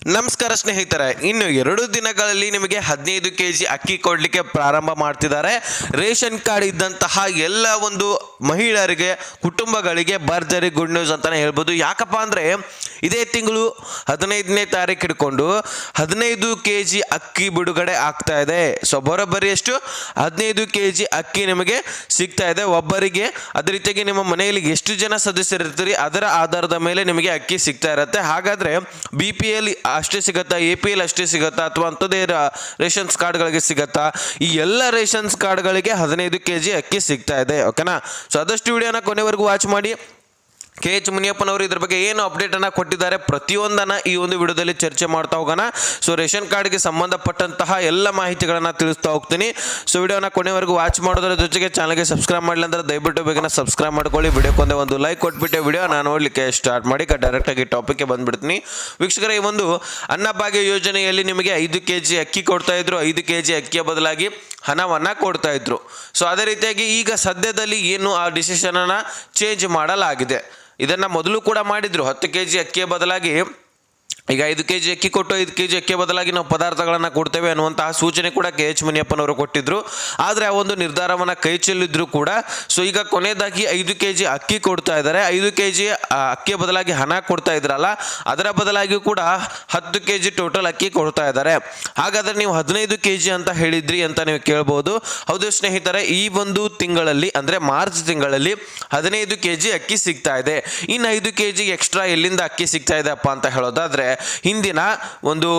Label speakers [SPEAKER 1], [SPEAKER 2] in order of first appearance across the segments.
[SPEAKER 1] ನಮಸ್ಕಾರ ಸ್ನೇಹಿತರೆ, ಇನ್ನು 2 ದಿನಗಳಲ್ಲಿ ನಿಮಗೆ 15 ಕೆಜಿ ಅಕ್ಕಿ ಕೊಡಲಿಕ್ಕೆ ಪ್ರಾರಂಭ ಮಾಡ್ತಿದ್ದಾರೆ. ರೇಷನ್ ಕಾರ್ಡ್ ಇದ್ದಂತಹ ಎಲ್ಲ ಒಂದು ಮಹಿಳೆಯರಿಗೆ, ಕುಟುಂಬಗಳಿಗೆ ಭರ್ಜರಿ ಗುಡ್ ನ್ಯೂಸ್ ಅಂತಾನೆ ಹೇಳ್ಬೋದು. ಯಾಕಪ್ಪ ಅಂದರೆ ಇದೇ ತಿಂಗಳು 15ನೇ ತಾರೀಕು ಹಿಡ್ಕೊಂಡು 15 ಕೆಜಿ ಅಕ್ಕಿ ಬಿಡುಗಡೆ ಆಗ್ತಾ ಇದೆ. ಸೊ ಬರೋಬ್ಬರಿ ಎಷ್ಟು 15 ಕೆಜಿ ಅಕ್ಕಿ ನಿಮಗೆ ಸಿಗ್ತಾ ಇದೆ ಒಬ್ಬರಿಗೆ. ಅದೇ ರೀತಿಯಾಗಿ ನಿಮ್ಮ ಮನೆಯಲ್ಲಿ ಎಷ್ಟು ಜನ ಸದಸ್ಯರಿರ್ತೀರಿ ಅದರ ಆಧಾರದ ಮೇಲೆ ನಿಮಗೆ ಅಕ್ಕಿ ಸಿಗ್ತಾ ಇರುತ್ತೆ. ಹಾಗಾದರೆ BPL ಅಷ್ಟೇ ಸಿಗುತ್ತಾ, APL ಅಷ್ಟೇ ಸಿಗುತ್ತಾ, ಅಥವಾ ಅಂಥದ್ದೇ ರೇಷನ್ಸ್ ಕಾರ್ಡ್ಗಳಿಗೆ ಸಿಗುತ್ತಾ? ಈ ಎಲ್ಲ ರೇಷನ್ಸ್ ಕಾರ್ಡ್ಗಳಿಗೆ 15 ಕೆಜಿ ಅಕ್ಕಿ ಸಿಗ್ತಾ ಇದೆ. ಓಕೆನಾ? ಸೊ ಆದಷ್ಟು ವಿಡಿಯೋನ ಕೊನೆವರೆಗೂ ವಾಚ್ ಮಾಡಿ. KH ಮುನಿಯಪ್ಪನವರು ಇದ್ರ ಬಗ್ಗೆ ಏನು ಅಪ್ಡೇಟನ್ನು ಕೊಟ್ಟಿದ್ದಾರೆ ಪ್ರತಿಯೊಂದನ್ನು ಈ ಒಂದು ವಿಡಿಯೋದಲ್ಲಿ ಚರ್ಚೆ ಮಾಡ್ತಾ ಹೋಗೋಣ. ಸೊ ರೇಷನ್ ಕಾರ್ಡ್ಗೆ ಸಂಬಂಧಪಟ್ಟಂತಹ ಎಲ್ಲ ಮಾಹಿತಿಗಳನ್ನು ತಿಳಿಸ್ತಾ ಹೋಗ್ತೀನಿ. ಸೊ ವಿಡಿಯೋನ ಕೊನೆವರೆಗೂ ವಾಚ್ ಮಾಡೋದ್ರ ಜೊತೆಗೆ ಚಾನಲ್ಗೆ ಸಬ್ಸ್ಕ್ರೈಬ್ ಮಾಡಲಿ ಅಂದರೆ ದಯವಿಟ್ಟು ಬೇಗನೆ ಸಬ್ಸ್ಕ್ರೈಬ್ ಮಾಡ್ಕೊಳ್ಳಿ. ವಿಡಿಯೋಕ್ಕೊಂದೇ ಒಂದು ಲೈಕ್ ಕೊಟ್ಬಿಟ್ಟೆ ವಿಡಿಯೋ ನಾನು ನೋಡಲಿಕ್ಕೆ ಸ್ಟಾರ್ಟ್ ಮಾಡಿ ಡೈರೆಕ್ಟಾಗಿ ಟಾಪಿಕ್ಗೆ ಬಂದುಬಿಡ್ತೀನಿ. ವೀಕ್ಷಕರೇ, ಈ ಒಂದು ಅನ್ನಭಾಗ್ಯ ಯೋಜನೆಯಲ್ಲಿ ನಿಮಗೆ 5 ಕೆಜಿ ಅಕ್ಕಿ ಕೊಡ್ತಾ ಇದ್ರು. 5 ಕೆಜಿ ಅಕ್ಕಿಯ ಬದಲಾಗಿ ಹಣವನ್ನು ಕೊಡ್ತಾ ಇದ್ರು. ಸೊ ಅದೇ ರೀತಿಯಾಗಿ ಈಗ ಸದ್ಯದಲ್ಲಿ ಏನು ಆ ಡಿಸಿಷನನ್ನು ಚೇಂಜ್ ಮಾಡಲಾಗಿದೆ. ಇದನ್ನು ಮೊದಲು ಕೂಡ ಮಾಡಿದ್ರು. 10 ಕೆಜಿ ಅಕ್ಕಿಯ ಬದಲಾಗಿ ಈಗ 5 ಕೆಜಿ ಅಕ್ಕಿ ಕೊಟ್ಟು 5 ಕೆಜಿ ಅಕ್ಕಿಯ ಬದಲಾಗಿ ನಾವು ಪದಾರ್ಥಗಳನ್ನು ಕೊಡ್ತೇವೆ ಅನ್ನುವಂತಹ ಸೂಚನೆ ಕೂಡ KH ಮುನಿಯಪ್ಪನವರು ಕೊಟ್ಟಿದ್ರು. ಆದರೆ ಆ ಒಂದು ನಿರ್ಧಾರವನ್ನು ಕೈ ಚೆಲ್ಲಿದ್ರು ಕೂಡ. ಸೊ ಈಗ ಕೊನೆಯದಾಗಿ 5 ಕೆಜಿ ಅಕ್ಕಿ ಕೊಡ್ತಾ ಇದ್ದಾರೆ. 5 ಕೆಜಿ ಅಕ್ಕಿಯ ಬದಲಾಗಿ ಹಣ ಕೊಡ್ತಾ ಇದ್ರಲ್ಲ, ಅದರ ಬದಲಾಗಿ ಕೂಡ 10 ಕೆಜಿ ಟೋಟಲ್ ಅಕ್ಕಿ ಕೊಡ್ತಾ ಇದ್ದಾರೆ. ಹಾಗಾದರೆ ನೀವು 15 ಕೆಜಿ ಅಂತ ಹೇಳಿದ್ರಿ ಅಂತ ನೀವು ಕೇಳ್ಬೋದು. ಹೌದು ಸ್ನೇಹಿತರೆ, ಈ ಒಂದು ತಿಂಗಳಲ್ಲಿ ಅಂದರೆ ಮಾರ್ಚ್ ತಿಂಗಳಲ್ಲಿ 15 ಕೆಜಿ ಅಕ್ಕಿ ಸಿಗ್ತಾ ಇದೆ. ಇನ್ನು 5 ಕೆಜಿ ಎಕ್ಸ್ಟ್ರಾ ಎಲ್ಲಿಂದ ಅಕ್ಕಿ ಸಿಗ್ತಾ ಇದೆ ಅಪ್ಪ ಅಂತ ಹೇಳೋದಾದ್ರೆ, ಹಿಂದಿನ ಒಂದು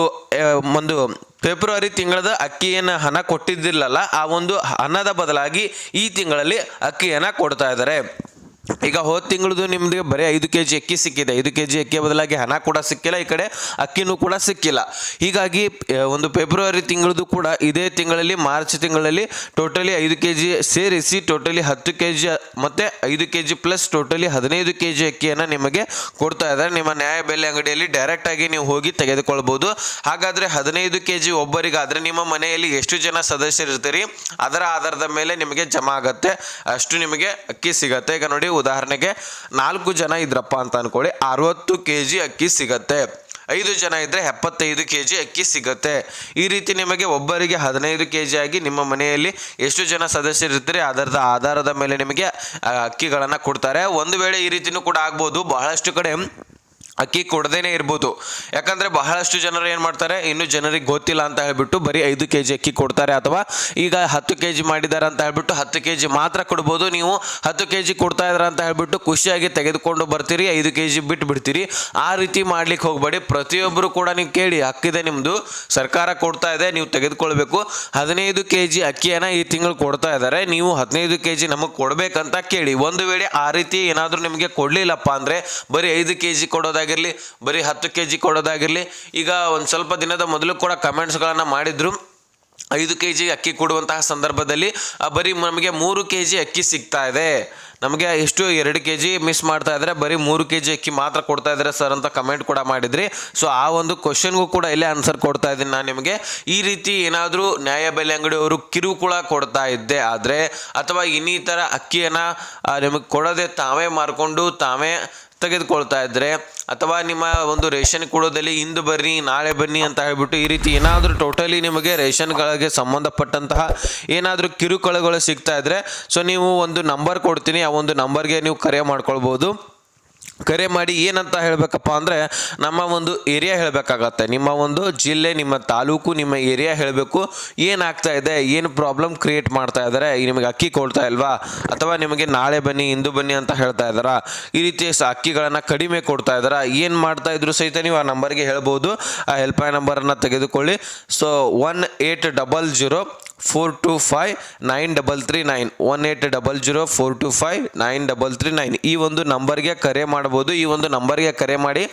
[SPEAKER 1] ಫೆಬ್ರವರಿ ತಿಂಗಳದ ಅಕ್ಕಿಯನ್ನು ಹಣ ಕೊಟ್ಟಿದ್ದಿಲ್ಲಲ್ಲ, ಆ ಒಂದು ಹಣದ ಬದಲಾಗಿ ಈ ತಿಂಗಳಲ್ಲಿ ಅಕ್ಕಿಯನ್ನು ಕೊಡ್ತಾ ಇದ್ದಾರೆ. ಈಗ ಹೋದ ತಿಂಗಳದು ನಿಮಗೆ ಬರೀ 5 ಕೆಜಿ ಅಕ್ಕಿ ಸಿಕ್ಕಿದೆ. 5 ಕೆಜಿ ಅಕ್ಕಿಯ ಬದಲಾಗಿ ಹಣ ಕೂಡ ಸಿಕ್ಕಿಲ್ಲ, ಈ ಕಡೆ ಅಕ್ಕಿನೂ ಕೂಡ ಸಿಕ್ಕಿಲ್ಲ. ಹೀಗಾಗಿ ಒಂದು ಫೆಬ್ರವರಿ ತಿಂಗಳದು ಕೂಡ ಇದೇ ತಿಂಗಳಲ್ಲಿ ಮಾರ್ಚ್ ತಿಂಗಳಲ್ಲಿ ಟೋಟಲಿ 5 ಕೆಜಿ ಸೇರಿಸಿ ಟೋಟಲಿ 10 ಕೆಜಿ ಮತ್ತು 5 ಕೆಜಿ ಪ್ಲಸ್ ಟೋಟಲಿ 15 ಕೆಜಿ ಅಕ್ಕಿಯನ್ನು ನಿಮಗೆ ಕೊಡ್ತಾ ಇದ್ದಾರೆ. ನಿಮ್ಮ ನ್ಯಾಯಬೆಲೆ ಅಂಗಡಿಯಲ್ಲಿ ಡೈರೆಕ್ಟಾಗಿ ನೀವು ಹೋಗಿ ತೆಗೆದುಕೊಳ್ಬೋದು. ಹಾಗಾದರೆ 15 ಕೆಜಿ ಒಬ್ಬರಿಗಾದರೆ ನಿಮ್ಮ ಮನೆಯಲ್ಲಿ ಎಷ್ಟು ಜನ ಸದಸ್ಯರಿರ್ತೀರಿ ಅದರ ಆಧಾರದ ಮೇಲೆ ನಿಮಗೆ ಜಮಾ ಆಗುತ್ತೆ, ಅಷ್ಟು ನಿಮಗೆ ಅಕ್ಕಿ ಸಿಗತ್ತೆ. ಈಗ ನೋಡಿ, ಉದಾಹರಣೆಗೆ 4 ಜನ ಇದ್ರಪ್ಪ ಅಂತ ಅನ್ಕೊಳ್ಳಿ, 60 ಕೆಜಿ ಅಕ್ಕಿ ಸಿಗತ್ತೆ. 5 ಜನ ಇದ್ದರೆ 75 ಕೆಜಿ ಅಕ್ಕಿ ಸಿಗುತ್ತೆ. ಈ ರೀತಿ ನಿಮಗೆ ಒಬ್ಬರಿಗೆ 15 ಕೆಜಿ ಆಗಿ ನಿಮ್ಮ ಮನೆಯಲ್ಲಿ ಎಷ್ಟು ಜನ ಸದಸ್ಯರಿರ್ತಾರೆ ಅದರದ ಆಧಾರದ ಮೇಲೆ ನಿಮಗೆ ಅಕ್ಕಿಗಳನ್ನು ಕೊಡ್ತಾರೆ. ಒಂದು ವೇಳೆ ಈ ರೀತಿಯೂ ಕೂಡ ಆಗ್ಬೋದು, ಬಹಳಷ್ಟು ಕಡೆ ಅಕ್ಕಿ ಕೊಡದೇನೆ ಇರ್ಬೋದು. ಯಾಕಂದರೆ ಬಹಳಷ್ಟು ಜನರು ಏನು ಮಾಡ್ತಾರೆ, ಇನ್ನು ಜನರಿಗೆ ಗೊತ್ತಿಲ್ಲ ಅಂತ ಹೇಳ್ಬಿಟ್ಟು ಬರೀ 5 ಕೆಜಿ ಅಕ್ಕಿ ಕೊಡ್ತಾರೆ. ಅಥವಾ ಈಗ 10 ಕೆಜಿ ಮಾಡಿದ್ದಾರೆ ಅಂತ ಹೇಳ್ಬಿಟ್ಟು 10 ಕೆಜಿ ಮಾತ್ರ ಕೊಡ್ಬೋದು. ನೀವು 10 ಕೆಜಿ ಕೊಡ್ತಾ ಇದ್ದಾರೆ ಅಂತ ಹೇಳ್ಬಿಟ್ಟು ಖುಷಿಯಾಗಿ ತೆಗೆದುಕೊಂಡು ಬರ್ತೀರಿ, 5 ಕೆಜಿ ಬಿಟ್ಟು ಬಿಡ್ತೀರಿ. ಆ ರೀತಿ ಮಾಡ್ಲಿಕ್ಕೆ ಹೋಗಬೇಡಿ. ಪ್ರತಿಯೊಬ್ಬರು ಕೂಡ ನೀವು ಕೇಳಿ, ಹಕ್ಕಿದೆ ನಿಮ್ಮದು, ಸರ್ಕಾರ ಕೊಡ್ತಾ ಇದೆ, ನೀವು ತೆಗೆದುಕೊಳ್ಬೇಕು. 15 ಕೆಜಿ ಅಕ್ಕಿಯನ್ನು ಈ ತಿಂಗಳು ಕೊಡ್ತಾ ಇದ್ದಾರೆ, ನೀವು 15 ಕೆಜಿ ನಮಗೆ ಕೊಡಬೇಕಂತ ಕೇಳಿ. ಒಂದು ವೇಳೆ ಆ ರೀತಿ ಏನಾದರೂ ನಿಮಗೆ ಕೊಡಲಿಲ್ಲಪ್ಪ ಅಂದರೆ ಬರೀ 5 ಕೆಜಿ ಕೊಡೋದಾಗಿರಲಿ, ಬರೀ 10 ಕೆಜಿ ಕೊಡೋದಾಗಿರಲಿ. ಈಗ ಒಂದು ಸ್ವಲ್ಪ ದಿನದ ಮೊದಲು ಕೂಡ ಕಮೆಂಟ್ಸ್ಗಳನ್ನು ಮಾಡಿದ್ರು. 5 ಕೆಜಿ ಅಕ್ಕಿ ಕೊಡುವಂತಹ ಸಂದರ್ಭದಲ್ಲಿ ಬರೀ ನಮಗೆ 3 ಕೆಜಿ ಅಕ್ಕಿ ಸಿಗ್ತಾ ಇದೆ, ನಮಗೆ ಎಷ್ಟು 2 ಕೆಜಿ ಮಿಸ್ ಮಾಡ್ತಾ ಇದ್ದಾರೆ, ಬರೀ 3 ಕೆಜಿ ಅಕ್ಕಿ ಮಾತ್ರ ಕೊಡ್ತಾ ಇದ್ದಾರೆ ಸರ್ ಅಂತ ಕಮೆಂಟ್ ಕೂಡ ಮಾಡಿದ್ರಿ. ಸೊ ಆ ಒಂದು ಕ್ವಶನ್ಗೂ ಕೂಡ ಇಲ್ಲೇ ಆನ್ಸರ್ ಕೊಡ್ತಾ ಇದ್ದೀನಿ ನಾನು ನಿಮಗೆ. ಈ ರೀತಿ ಏನಾದರೂ ನ್ಯಾಯಬೆಲೆ ಅಂಗಡಿಯವರು ಕಿರುಕುಳ ಕೊಡ್ತಾ ಇದ್ದೆ ಆದರೆ, ಅಥವಾ ಇನ್ನಿತರ ಅಕ್ಕಿಯನ್ನು ನಿಮಗೆ ಕೊಡದೆ ತಾವೇ ಮಾರ್ಕೊಂಡು ತಾವೇ ತೆಗೆದುಕೊಳ್ತಾ ಇದ್ದರೆ, ಅಥವಾ ನಿಮ್ಮ ಒಂದು ರೇಷನ್ ಕೊಡೋದಲ್ಲಿ ಇಂದು ಬರ್ರಿ ನಾಳೆ ಬನ್ನಿ ಅಂತ ಹೇಳ್ಬಿಟ್ಟು ಈ ರೀತಿ ಏನಾದರೂ ಟೋಟಲಿ ನಿಮಗೆ ರೇಷನ್ಗಳಿಗೆ ಸಂಬಂಧಪಟ್ಟಂತಹ ಏನಾದರೂ ಕಿರುಕುಳಗಳು ಸಿಗ್ತಾ ಇದ್ದರೆ, ಸೊ ನೀವು ಒಂದು ನಂಬರ್ ಕೊಡ್ತೀನಿ, ಆ ಒಂದು ನಂಬರ್ಗೆ ನೀವು ಕರೆ ಮಾಡ್ಕೊಳ್ಬೋದು. ಕರೆ ಮಾಡಿ ಏನಂತ ಹೇಳಬೇಕಪ್ಪ ಅಂದರೆ, ನಮ್ಮ ಒಂದು ಏರಿಯಾ ಹೇಳಬೇಕಾಗತ್ತೆ, ನಿಮ್ಮ ಒಂದು ಜಿಲ್ಲೆ, ನಿಮ್ಮ ತಾಲೂಕು, ನಿಮ್ಮ ಏರಿಯಾ ಹೇಳಬೇಕು. ಏನಾಗ್ತಾ ಇದೆ, ಏನು ಪ್ರಾಬ್ಲಮ್ ಕ್ರಿಯೇಟ್ ಮಾಡ್ತಾ ಇದ್ದಾರೆ, ನಿಮಗೆ ಅಕ್ಕಿ ಕೊಡ್ತಾ ಇಲ್ವಾ, ಅಥವಾ ನಿಮಗೆ ನಾಳೆ ಬನ್ನಿ ಇಂದು ಬನ್ನಿ ಅಂತ ಹೇಳ್ತಾ ಇದ್ದಾರಾ, ಈ ರೀತಿ ಅಕ್ಕಿಗಳನ್ನು ಕಡಿಮೆ ಕೊಡ್ತಾ ಇದ್ದಾರಾ, ಏನು ಮಾಡ್ತಾ ಇದ್ರು ಸಹಿತ ನೀವು ಆ ನಂಬರ್ಗೆ ಹೇಳ್ಬೋದು. ಆ ಹೆಲ್ಪ್ಲೈನ್ ನಂಬರನ್ನು ತೆಗೆದುಕೊಳ್ಳಿ. ಸೊ 1800425939 1800425939 ಈ ಒಂದು ನಂಬರ್ಗೆ ಕರೆ ಮಾಡಬಹುದು. ಈ ಒಂದು ನಂಬರ್ಗೆ ಕರೆ ಮಾಡಿ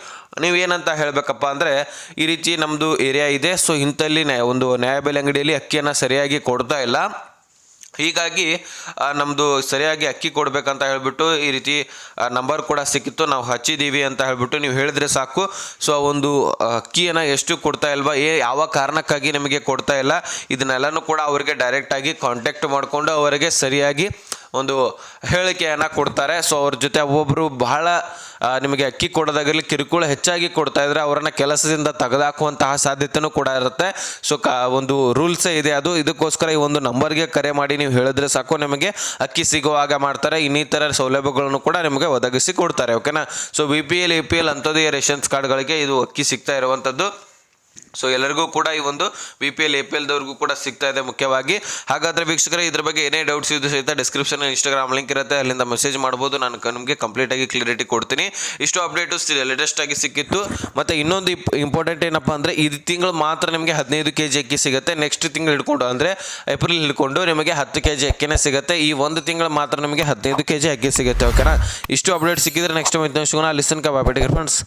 [SPEAKER 1] ನೀವೇನಂತ ಹೇಳಬೇಕಪ್ಪ ಅಂದರೆ, ಈ ರೀತಿ ನಮ್ಮದು ಏರಿಯಾ ಇದೆ, ಸೊ ಇಂಥಲ್ಲಿ ಒಂದು ನ್ಯಾಯಬೆಲೆ ಅಂಗಡಿಯಲ್ಲಿ ಅಕ್ಕಿಯನ್ನು ಸರಿಯಾಗಿ ಕೊಡ್ತಾ ಇಲ್ಲ, ಹೀಗಾಗಿ ನಮ್ಮದು ಸರಿಯಾಗಿ ಅಕ್ಕಿ ಕೊಡಬೇಕಂತ ಹೇಳಿಬಿಟ್ಟು ಈ ರೀತಿ ನಂಬರ್ ಕೂಡ ಸಿಕ್ಕಿತ್ತು, ನಾವು ಹಚ್ಚಿದ್ದೀವಿ ಅಂತ ಹೇಳಿಬಿಟ್ಟು ನೀವು ಹೇಳಿದ್ರೆ ಸಾಕು. ಸೊ ಒಂದು ಅಕ್ಕಿಯನ್ನು ಎಷ್ಟು ಕೊಡ್ತಾ ಇಲ್ವಾ, ಯಾವ ಕಾರಣಕ್ಕಾಗಿ ನಿಮಗೆ ಕೊಡ್ತಾ ಇಲ್ಲ, ಇದನ್ನೆಲ್ಲನೂ ಕೂಡ ಅವರಿಗೆ ಡೈರೆಕ್ಟಾಗಿ ಕಾಂಟ್ಯಾಕ್ಟ್ ಮಾಡಿಕೊಂಡು ಅವರಿಗೆ ಸರಿಯಾಗಿ ಒಂದು ಹೇಳಿಕೆಯನ್ನು ಕೊಡ್ತಾರೆ. ಸೊ ಅವ್ರ ಜೊತೆ ಒಬ್ಬೊಬ್ಬರು ಬಹಳ ನಿಮಗೆ ಅಕ್ಕಿ ಕೊಡೋದಾಗಿರಲಿ ಕಿರುಕುಳ ಹೆಚ್ಚಾಗಿ ಕೊಡ್ತಾ ಇದ್ರೆ ಅವರನ್ನು ಕೆಲಸದಿಂದ ತೆಗೆದುಹಾಕುವಂತಹ ಸಾಧ್ಯತೆಯೂ ಕೂಡ ಇರುತ್ತೆ. ಸೊ ಒಂದು ರೂಲ್ಸೇ ಇದೆ ಅದು. ಇದಕ್ಕೋಸ್ಕರ ಈ ಒಂದು ನಂಬರ್ಗೆ ಕರೆ ಮಾಡಿ ನೀವು ಹೇಳಿದ್ರೆ ಸಾಕು, ನಿಮಗೆ ಅಕ್ಕಿ ಸಿಗುವಾಗ ಮಾಡ್ತಾರೆ. ಇನ್ನಿತರ ಸೌಲಭ್ಯಗಳನ್ನು ಕೂಡ ನಿಮಗೆ ಒದಗಿಸಿ ಕೊಡ್ತಾರೆ. ಓಕೆನಾ. ಸೊ BPL APL ಅಂಥದ್ದೇ ರೇಷನ್ಸ್ ಕಾರ್ಡ್ಗಳಿಗೆ ಇದು ಅಕ್ಕಿ ಸಿಗ್ತಾ ಇರುವಂಥದ್ದು. ಸೊ ಎಲ್ಲರಿಗೂ ಕೂಡ ಈ ಒಂದು BPL APL ದವ್ರಿಗೂ ಕೂಡ ಸಿಗ್ತಾ ಇದೆ ಮುಖ್ಯವಾಗಿ. ಹಾಗಾದರೆ ವೀಕ್ಷಕರೇ, ಇದ್ರ ಬಗ್ಗೆ ಏನೇ ಡೌಟ್ಸ್ ಇದ್ದು ಸಹಿತ ಡಿಸ್ಕ್ರಿಪ್ಷನ್ ಇನ್ಸ್ಟಾಗ್ರಾಮ್ ಲಿಂಕ್ ಇರುತ್ತೆ, ಅಲ್ಲಿಂದ ಮೆಸೇಜ್ ಮಾಡ್ಬೋದು. ನಾನು ನಿಮಗೆ ಕಂಪ್ಲೀಟಾಗಿ ಕ್ಲಿಯರಿಟಿ ಕೊಡ್ತೀನಿ. ಇಷ್ಟು ಅಪ್ಡೇಟು ಲೇಟೆಸ್ಟ್ ಆಗಿ ಸಿಕ್ಕಿತ್ತು. ಮತ್ತು ಇನ್ನೊಂದು ಇಂಪಾರ್ಟೆಂಟ್ ಏನಪ್ಪ ಅಂದರೆ, ಈ ತಿಂಗಳು ಮಾತ್ರ ನಿಮಗೆ 15 kg ಅಕ್ಕಿ ಸಿಗುತ್ತೆ. ನೆಕ್ಸ್ಟ್ ತಿಂಗಳು ಹಿಡ್ಕೊಂಡು ಅಂದರೆ ಏಪ್ರಿಲ್ ಹಿಡ್ಕೊಂಡು ನಿಮಗೆ 10 kg ಅಕ್ಕಿನೇ ಸಿಗುತ್ತೆ. ಈ ಒಂದು ತಿಂಗಳು ಮಾತ್ರ ನಿಮಗೆ 15 kg ಅಕ್ಕಿ ಸಿಗುತ್ತೆ. ಓಕೆನಾ. ಇಷ್ಟು ಅಪ್ಡೇಟ್ ಸಿಕ್ಕಿದ್ರೆ ನೆಕ್ಸ್ಟ್ ಟೈಮ್ ಸಿಗೋಣ. ಲಿಸನ್ ಕಾ ಬಾಯ್ ಫ್ರೆಂಡ್ಸ್.